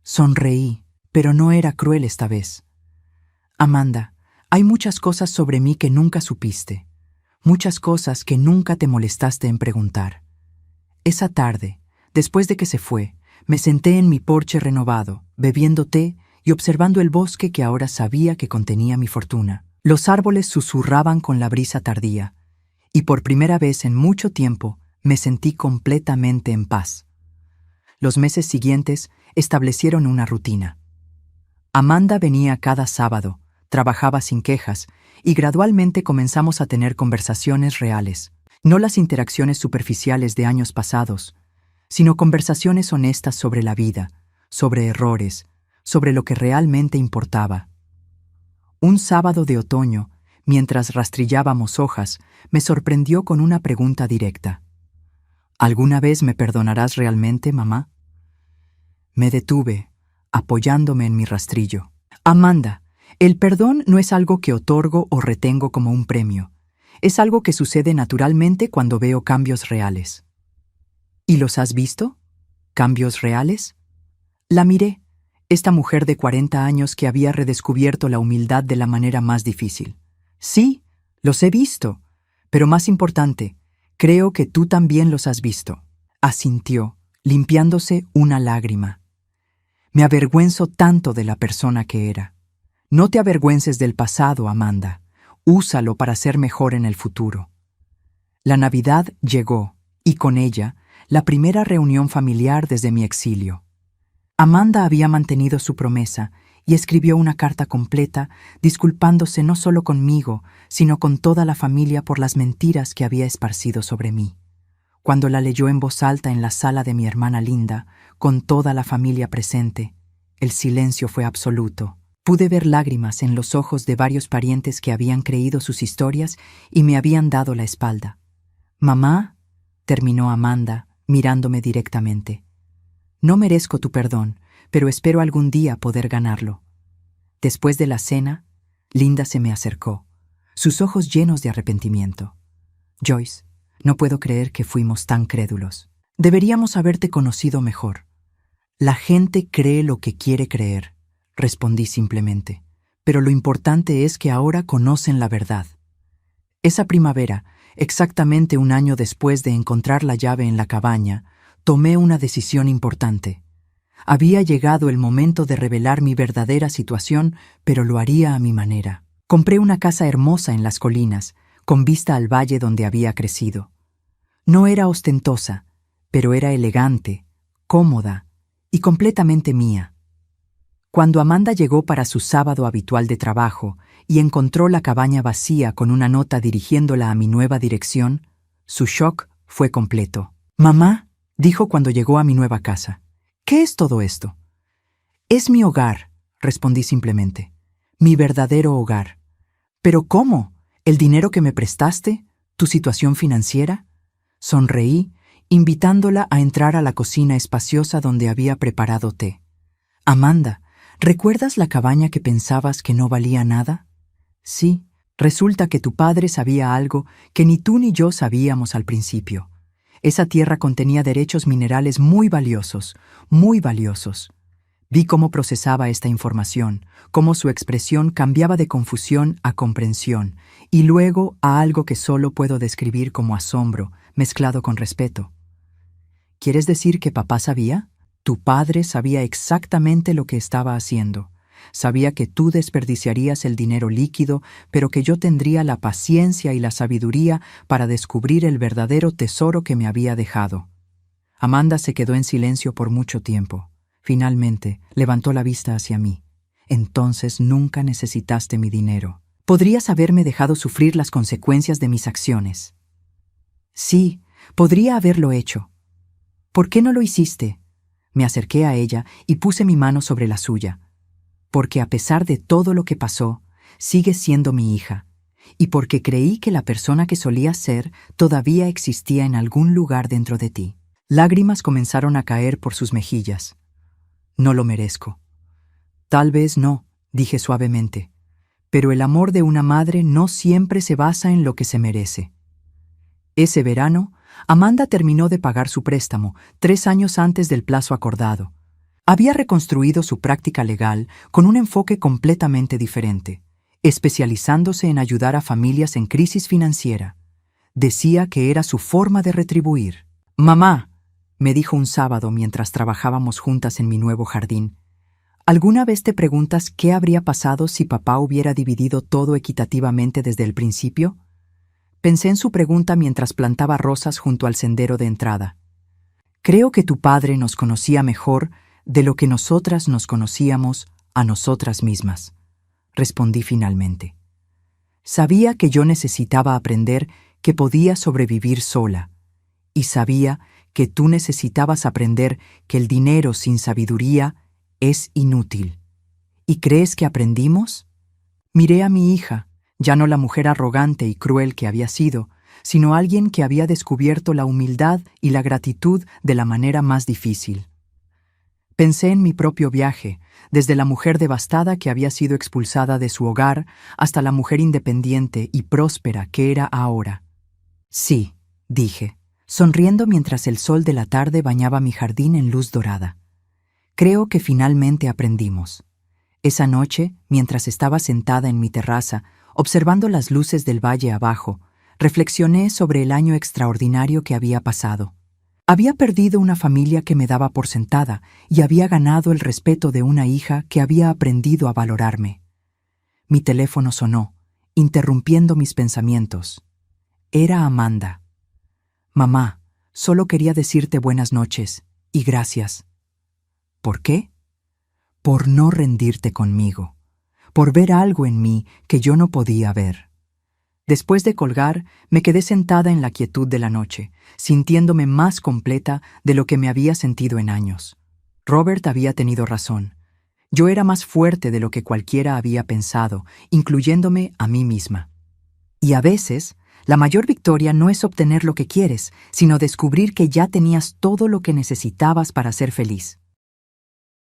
Sonreí, pero no era cruel esta vez. Amanda, hay muchas cosas sobre mí que nunca supiste. Muchas cosas que nunca te molestaste en preguntar. Esa tarde, después de que se fue, me senté en mi porche renovado, bebiendo té y observando el bosque que ahora sabía que contenía mi fortuna. Los árboles susurraban con la brisa tardía, y por primera vez en mucho tiempo me sentí completamente en paz. Los meses siguientes establecieron una rutina. Amanda venía cada sábado, trabajaba sin quejas, y gradualmente comenzamos a tener conversaciones reales, no las interacciones superficiales de años pasados, sino conversaciones honestas sobre la vida, sobre errores, sobre lo que realmente importaba. Un sábado de otoño, mientras rastrillábamos hojas, me sorprendió con una pregunta directa. ¿Alguna vez me perdonarás realmente, mamá? Me detuve, apoyándome en mi rastrillo. Amanda, el perdón no es algo que otorgo o retengo como un premio. Es algo que sucede naturalmente cuando veo cambios reales. ¿Y los has visto? ¿Cambios reales? La miré, esta mujer de 40 años que había redescubierto la humildad de la manera más difícil. Sí, los he visto, pero más importante, creo que tú también los has visto. Asintió, limpiándose una lágrima. Me avergüenzo tanto de la persona que era. No te avergüences del pasado, Amanda. Úsalo para ser mejor en el futuro. La Navidad llegó, y con ella, la primera reunión familiar desde mi exilio. Amanda había mantenido su promesa y escribió una carta completa, disculpándose no solo conmigo, sino con toda la familia por las mentiras que había esparcido sobre mí. Cuando la leyó en voz alta en la sala de mi hermana Linda, con toda la familia presente, el silencio fue absoluto. Pude ver lágrimas en los ojos de varios parientes que habían creído sus historias y me habían dado la espalda. «Mamá», terminó Amanda, mirándome directamente. «No merezco tu perdón, pero espero algún día poder ganarlo». Después de la cena, Linda se me acercó, sus ojos llenos de arrepentimiento. «Joyce, no puedo creer que fuimos tan crédulos. Deberíamos haberte conocido mejor». «La gente cree lo que quiere creer», respondí simplemente, «pero lo importante es que ahora conocen la verdad». Esa primavera, exactamente un año después de encontrar la llave en la cabaña, tomé una decisión importante. Había llegado el momento de revelar mi verdadera situación, pero lo haría a mi manera. Compré una casa hermosa en las colinas, con vista al valle donde había crecido. No era ostentosa, pero era elegante, cómoda y completamente mía. Cuando Amanda llegó para su sábado habitual de trabajo y encontró la cabaña vacía con una nota dirigiéndola a mi nueva dirección, su shock fue completo. «Mamá», dijo cuando llegó a mi nueva casa, «¿qué es todo esto?» «Es mi hogar», respondí simplemente. «Mi verdadero hogar». «¿Pero cómo? ¿El dinero que me prestaste? ¿Tu situación financiera?» Sonreí, invitándola a entrar a la cocina espaciosa donde había preparado té. Amanda, ¿recuerdas la cabaña que pensabas que no valía nada? Sí, resulta que tu padre sabía algo que ni tú ni yo sabíamos al principio. Esa tierra contenía derechos minerales muy valiosos, muy valiosos. Vi cómo procesaba esta información, cómo su expresión cambiaba de confusión a comprensión, y luego a algo que solo puedo describir como asombro, mezclado con respeto. ¿Quieres decir que papá sabía? Tu padre sabía exactamente lo que estaba haciendo. Sabía que tú desperdiciarías el dinero líquido, pero que yo tendría la paciencia y la sabiduría para descubrir el verdadero tesoro que me había dejado. Amanda se quedó en silencio por mucho tiempo. Finalmente, levantó la vista hacia mí. Entonces nunca necesitaste mi dinero. Podrías haberme dejado sufrir las consecuencias de mis acciones. Sí, podría haberlo hecho. ¿Por qué no lo hiciste? Me acerqué a ella y puse mi mano sobre la suya. Porque a pesar de todo lo que pasó, sigues siendo mi hija, y porque creí que la persona que solías ser todavía existía en algún lugar dentro de ti. Lágrimas comenzaron a caer por sus mejillas. No lo merezco. Tal vez no, dije suavemente, pero el amor de una madre no siempre se basa en lo que se merece. Ese verano, Amanda terminó de pagar su préstamo 3 años antes del plazo acordado. Había reconstruido su práctica legal con un enfoque completamente diferente, especializándose en ayudar a familias en crisis financiera. Decía que era su forma de retribuir. «Mamá», me dijo un sábado mientras trabajábamos juntas en mi nuevo jardín, ¿alguna vez te preguntas qué habría pasado si papá hubiera dividido todo equitativamente desde el principio? Pensé en su pregunta mientras plantaba rosas junto al sendero de entrada. Creo que tu padre nos conocía mejor de lo que nosotras nos conocíamos a nosotras mismas, respondí finalmente. Sabía que yo necesitaba aprender que podía sobrevivir sola, y sabía que tú necesitabas aprender que el dinero sin sabiduría es inútil. ¿Y crees que aprendimos? Miré a mi hija, ya no la mujer arrogante y cruel que había sido, sino alguien que había descubierto la humildad y la gratitud de la manera más difícil. Pensé en mi propio viaje, desde la mujer devastada que había sido expulsada de su hogar hasta la mujer independiente y próspera que era ahora. Sí, dije, sonriendo mientras el sol de la tarde bañaba mi jardín en luz dorada. Creo que finalmente aprendimos. Esa noche, mientras estaba sentada en mi terraza, observando las luces del valle abajo, reflexioné sobre el año extraordinario que había pasado. Había perdido una familia que me daba por sentada y había ganado el respeto de una hija que había aprendido a valorarme. Mi teléfono sonó, interrumpiendo mis pensamientos. Era Amanda. «Mamá, solo quería decirte buenas noches y gracias». ¿Por qué? Por no rendirte conmigo, por ver algo en mí que yo no podía ver. Después de colgar, me quedé sentada en la quietud de la noche, sintiéndome más completa de lo que me había sentido en años. Robert había tenido razón. Yo era más fuerte de lo que cualquiera había pensado, incluyéndome a mí misma. Y a veces, la mayor victoria no es obtener lo que quieres, sino descubrir que ya tenías todo lo que necesitabas para ser feliz.